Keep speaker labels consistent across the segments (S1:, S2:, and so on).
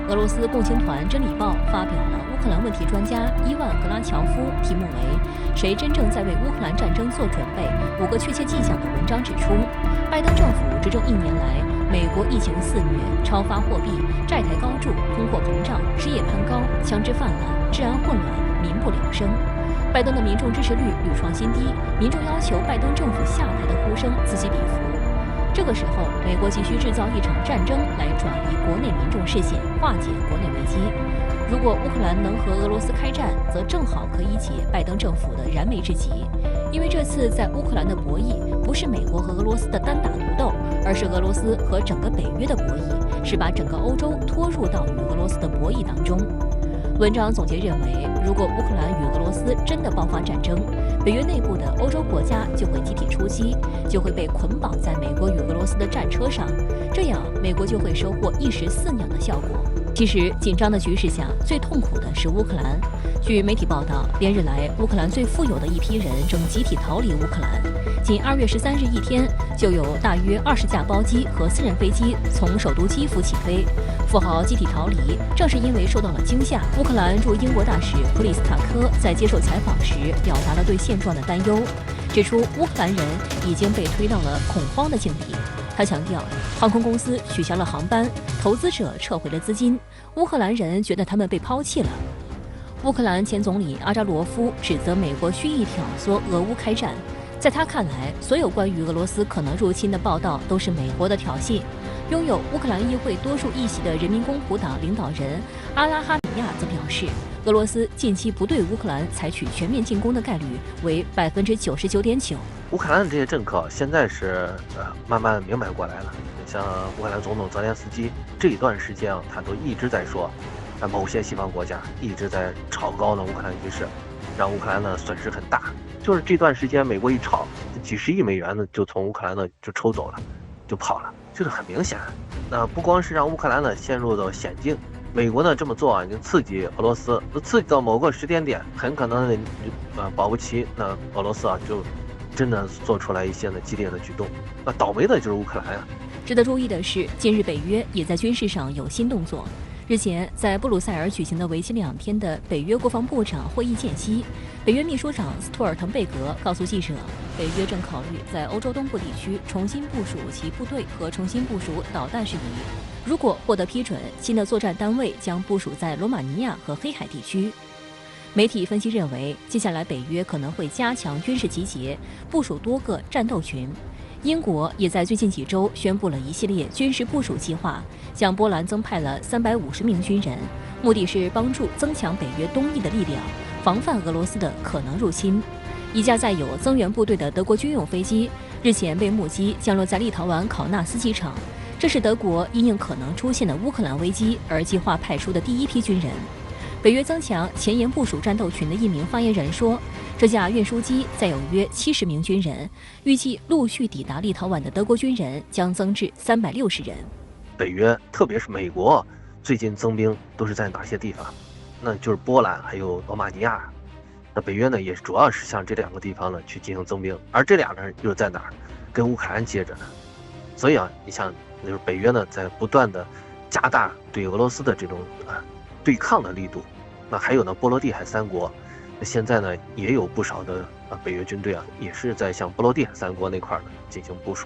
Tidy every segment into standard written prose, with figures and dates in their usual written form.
S1: 俄罗斯共青团真理报发表了乌克兰问题专家伊万·格拉乔夫题目为“谁真正在为乌克兰战争做准备？5个确切迹象”的文章指出，拜登政府执政1年来，美国疫情肆虐、超发货币、债台高筑、通货膨胀、失业攀高、枪支泛滥、治安混乱、民不聊生。拜登的民众支持率屡创新低，民众要求拜登政府下台的呼声此起彼伏。这个时候，美国急需制造一场战争来转移国内民众视线，化解国内危机。如果乌克兰能和俄罗斯开战，则正好可以解拜登政府的燃眉之急。因为这次在乌克兰的博弈不是美国和俄罗斯的单打独斗，而是俄罗斯和整个北约的博弈，是把整个欧洲拖入到与俄罗斯的博弈当中。文章总结认为，如果乌克兰与俄罗斯真的爆发战争，北约内部的欧洲国家就会集体出击，就会被捆绑在美国与俄罗斯的战车上，这样美国就会收获一石四鸟的效果。其实，紧张的局势下，最痛苦的是乌克兰。据媒体报道，连日来，乌克兰最富有的一批人正集体逃离乌克兰。仅2月13日一天，就有大约20架包机和私人飞机从首都基辅起飞。富豪集体逃离，正是因为受到了惊吓。乌克兰驻英国大使普里斯塔科在接受采访时表达了对现状的担忧，指出乌克兰人已经被推到了恐慌的境地。他强调，航空公司取消了航班，投资者撤回了资金，乌克兰人觉得他们被抛弃了。乌克兰前总理阿扎罗夫指责美国蓄意挑唆俄乌开战，在他看来，所有关于俄罗斯可能入侵的报道都是美国的挑衅。拥有乌克兰议会多数议席的人民公仆党领导人阿拉哈米亚则表示，俄罗斯近期不对乌克兰采取全面进攻的概率为99.9%。
S2: 乌克兰的这些政客现在是慢慢明白过来了，像乌克兰总统泽连斯基这一段时间他都一直在说，某些西方国家一直在炒高呢乌克兰局势，让乌克兰呢损失很大。就是这段时间美国一炒，几十亿美元呢就从乌克兰呢就抽走了，就跑了。这个很明显，那不光是让乌克兰呢陷入到险境，美国呢这么做啊，已经刺激俄罗斯，刺激到某个时间点，很可能保不齐那俄罗斯啊就真的做出来一些呢激烈的举动，那倒霉的就是乌克兰啊。
S1: 值得注意的是，近日北约也在军事上有新动作。日前，在布鲁塞尔举行的为期2天的北约国防部长会议间隙，北约秘书长斯托尔滕贝格告诉记者，北约正考虑在欧洲东部地区重新部署其部队和重新部署导弹事宜。如果获得批准，新的作战单位将部署在罗马尼亚和黑海地区。媒体分析认为，接下来北约可能会加强军事集结，部署多个战斗群。英国也在最近几周宣布了一系列军事部署计划，向波兰增派了350名军人，目的是帮助增强北约东翼的力量，防范俄罗斯的可能入侵。一架载有增援部队的德国军用飞机日前被目击降落在立陶宛考纳斯机场，这是德国因应可能出现的乌克兰危机而计划派出的第一批军人。北约增强前沿部署战斗群的一名发言人说，这架运输机载有约70名军人，预计陆续抵达立陶宛的德国军人将增至360人。
S2: 北约，特别是美国，最近增兵都是在哪些地方？那就是波兰还有罗马尼亚。那北约呢，也主要是向这2个地方呢去进行增兵，而这俩呢又在哪儿？跟乌克兰接着呢。所以啊，你像就是北约呢在不断的加大对俄罗斯的这种对抗的力度。那还有呢，波罗的海3国，现在呢也有不少的北约军队啊，也是在向波罗的海3国那块呢进行部署。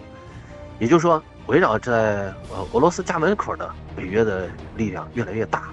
S2: 也就是说，围绕在俄罗斯家门口的北约的力量越来越大。